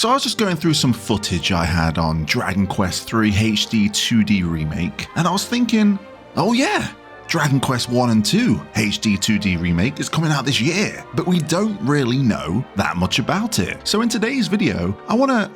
So I was just going through some footage I had on Dragon Quest III HD-2D Remake, and I was thinking, oh yeah, Dragon Quest 1 and 2 HD-2D Remake is coming out this year, but we don't really know that much about it. So in today's video, I want to,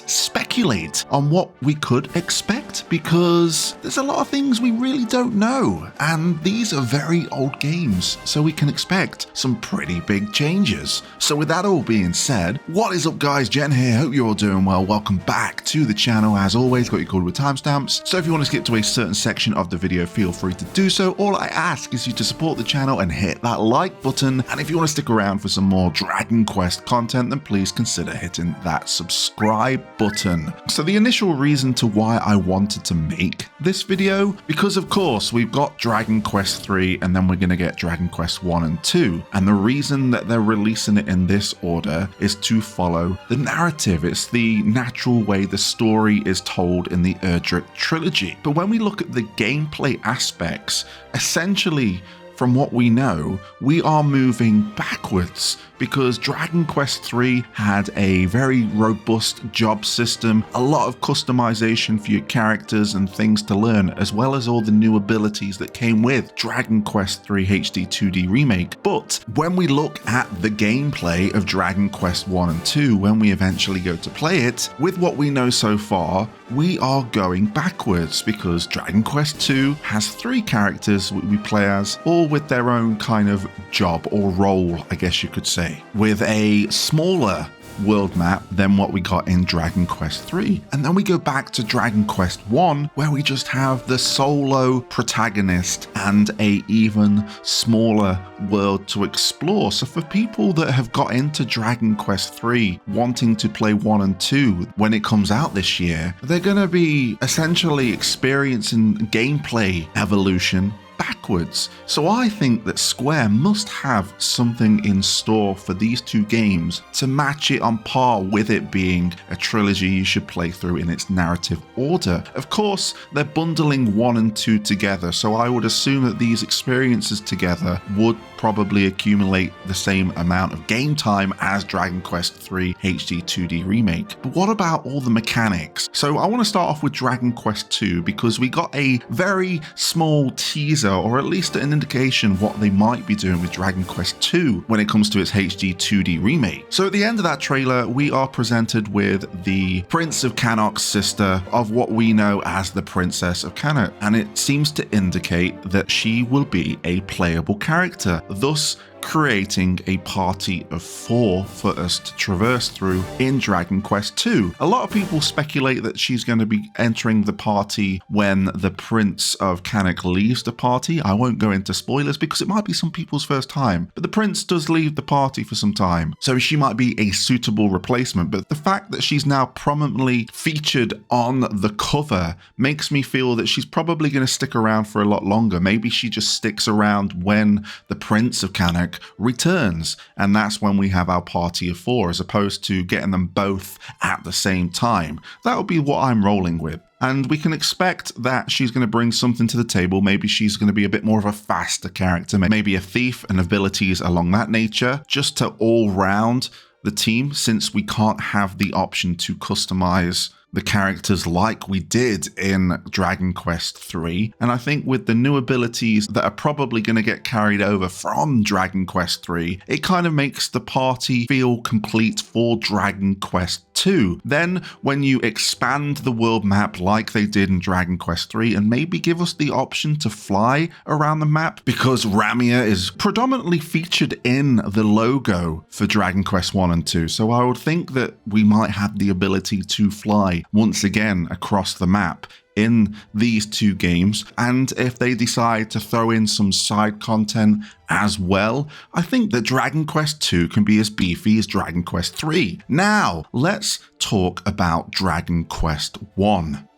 speculate on what we could expect, because there's a lot of things we really don't know, and these are very old games, so we can expect some pretty big changes. So with that all being said, what is up guys, Jen here, hope you're all doing well. Welcome back to the channel. As always, got you covered with timestamps, so if you want to skip to a certain section of the video, feel free to do so. All I ask is you to support the channel and hit that like button, and if you want to stick around for some more Dragon Quest content, then please consider hitting that subscribe button. So the initial reason to why I wanted to make this video, because of course we've got Dragon Quest 3 and then we're going to get Dragon Quest 1 and 2, and the reason that they're releasing it in this order is to follow the narrative. It's the natural way the story is told in the Erdrick trilogy. But when we look at the gameplay aspects, essentially, from what we know, we are moving backwards, because Dragon Quest III had a very robust job system, a lot of customization for your characters and things to learn, as well as all the new abilities that came with Dragon Quest III HD-2D Remake. But when we look at the gameplay of Dragon Quest 1 and 2, when we eventually go to play it, with what we know so far, we are going backwards, because Dragon Quest II has 3 characters we play as, all with their own kind of job or role, I guess you could say, with a smaller world map than what we got in Dragon Quest 3. And then we go back to Dragon Quest 1, where we just have the solo protagonist and a even smaller world to explore. So for people that have got into Dragon Quest 3 wanting to play 1 and 2 when it comes out this year, they're going to be essentially experiencing gameplay evolution backwards. So I think that Square must have something in store for these 2 games to match it on par with it being a trilogy you should play through in its narrative order. Of course, they're bundling 1 and 2 together, so I would assume that these experiences together would probably accumulate the same amount of game time as Dragon Quest 3 HD-2D Remake. But what about all the mechanics? So I want to start off with Dragon Quest 2, because we got a very small teaser, or at least an indication what they might be doing with Dragon Quest 2 when it comes to its HD-2D Remake. So at the end of that trailer, we are presented with the Prince of Cannock's sister, of what we know as the Princess of Cannock, and it seems to indicate that she will be a playable character, thus creating a party of 4 for us to traverse through in Dragon Quest 2. A lot of people speculate that she's going to be entering the party when the Prince of Cannock leaves the party. I won't go into spoilers because it might be some people's first time, but the prince does leave the party for some time, so she might be a suitable replacement. But the fact that she's now prominently featured on the cover makes me feel that she's probably going to stick around for a lot longer. Maybe she just sticks around when the Prince of Cannock returns, and that's when we have our party of 4, as opposed to getting them both at the same time. That would be what I'm rolling with. And we can expect that she's going to bring something to the table. Maybe she's going to be a bit more of a faster character, maybe a thief and abilities along that nature, just to all round the team, since we can't have the option to customize the characters like we did in Dragon Quest 3. And I think with the new abilities that are probably going to get carried over from Dragon Quest 3, it kind of makes the party feel complete for Dragon Quest 2. Then when you expand the world map like they did in Dragon Quest 3, and maybe give us the option to fly around the map, because Ramia is predominantly featured in the logo for Dragon Quest 1 and 2. So I would think that we might have the ability to fly once again across the map in these 2 games. And if they decide to throw in some side content as well, I think that Dragon Quest 2 can be as beefy as Dragon Quest 3. Now, let's talk about Dragon Quest 1.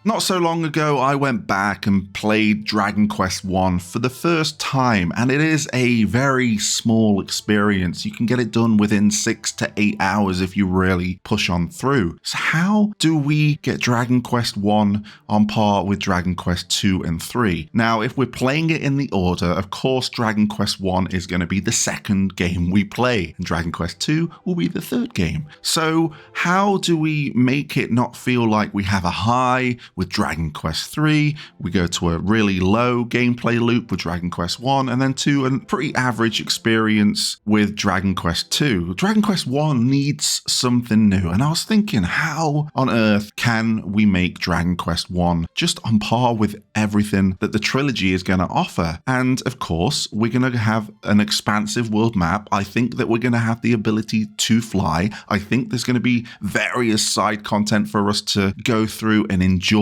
Not so long ago, I went back and played Dragon Quest 1 for the first time, and it is a very small experience. You can get it done within 6 to 8 hours if you really push on through. So how do we get Dragon Quest 1 on par with Dragon Quest 2 and 3? Now, if we're playing it in the order, of course Dragon Quest 1 is going to be the second game we play, and Dragon Quest 2 will be the third game. So how do we make it not feel like we have a high with Dragon Quest 3, we go to a really low gameplay loop with Dragon Quest 1, and then to a pretty average experience with Dragon Quest 2. Dragon Quest 1 needs something new, and I was thinking, how on earth can we make Dragon Quest 1 just on par with everything that the trilogy is going to offer? And of course, we're going to have an expansive world map. I think that we're going to have the ability to fly. I think there's going to be various side content for us to go through and enjoy.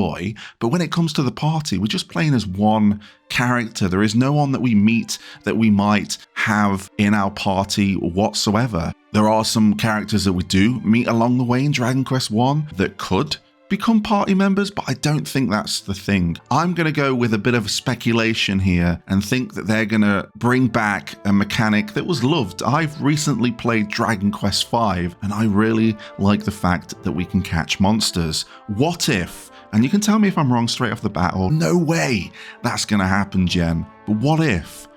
But when it comes to the party, we're just playing as one character. There is no one that we meet that we might have in our party whatsoever. There are some characters that we do meet along the way in Dragon Quest 1 that could become party members, but I don't think that's the thing. I'm going to go with a bit of speculation here and think that they're going to bring back a mechanic that was loved. I've recently played Dragon Quest V, and I really like the fact that we can catch monsters. What if, and you can tell me if I'm wrong straight off the bat, or no way that's going to happen, Jen, but what if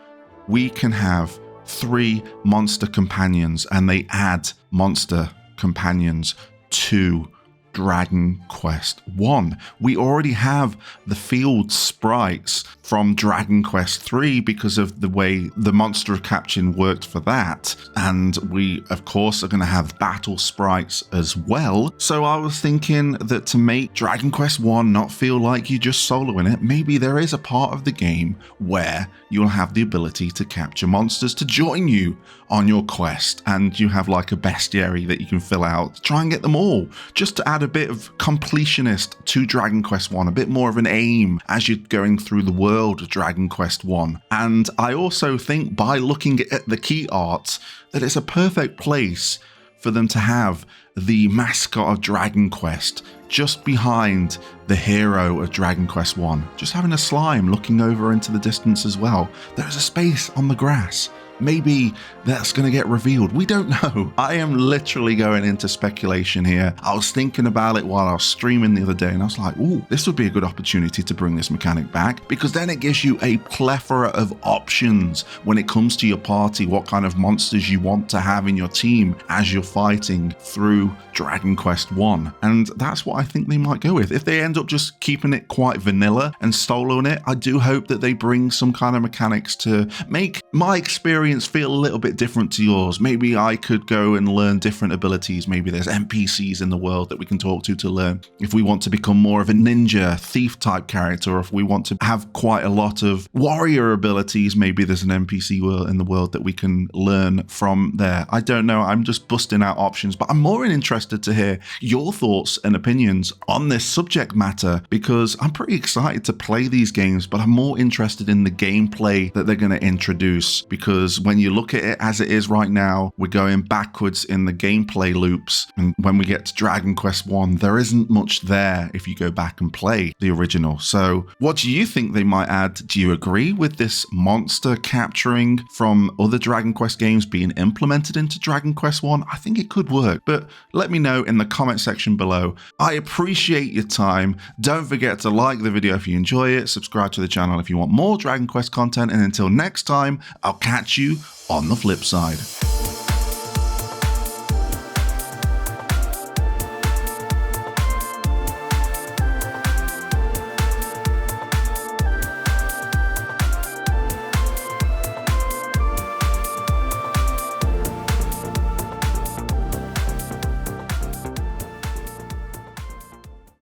we can have 3 monster companions and they add monster companions to Dragon Quest 1. We already have the field sprites from Dragon Quest 3 because of the way the monster caption worked for that. And we, of course, are going to have battle sprites as well. So I was thinking that to make Dragon Quest 1 not feel like you're just soloing it, maybe there is a part of the game where you'll have the ability to capture monsters to join you on your quest. And you have like a bestiary that you can fill out. Try and get them all, just to add a bit of completionist to Dragon Quest 1, a bit more of an aim as you're going through the world of Dragon Quest 1. And I also think by looking at the key art that it's a perfect place for them to have the mascot of Dragon Quest just behind the hero of Dragon Quest 1, just having a slime looking over into the distance as well. There's a space on the grass. Maybe that's going to get revealed. We don't know. I am literally going into speculation here. I was thinking about it while I was streaming the other day, and I was like, ooh, this would be a good opportunity to bring this mechanic back, because then it gives you a plethora of options when it comes to your party, what kind of monsters you want to have in your team as you're fighting through Dragon Quest 1. And that's what I think they might go with. If they end up just keeping it quite vanilla and soloing it, I do hope that they bring some kind of mechanics to make my experience feel a little bit different to yours. Maybe I could go and learn different abilities. Maybe there's NPCs in the world that we can talk to learn. If we want to become more of a ninja, thief type character, or if we want to have quite a lot of warrior abilities, maybe there's an NPC in the world that we can learn from there. I don't know. I'm just busting out options, but I'm more interested to hear your thoughts and opinions on this subject matter, because I'm pretty excited to play these games, but I'm more interested in the gameplay that they're going to introduce, because when you look at it as it is right now, we're going backwards in the gameplay loops. And when we get to Dragon Quest 1, there isn't much there if you go back and play the original. So what do you think they might add? Do you agree with this monster capturing from other Dragon Quest games being implemented into Dragon Quest 1? I think it could work, but let me know in the comment section below. I appreciate your time. Don't forget to like the video if you enjoy it, subscribe to the channel if you want more Dragon Quest content, and until next time, I'll catch you on the flip side.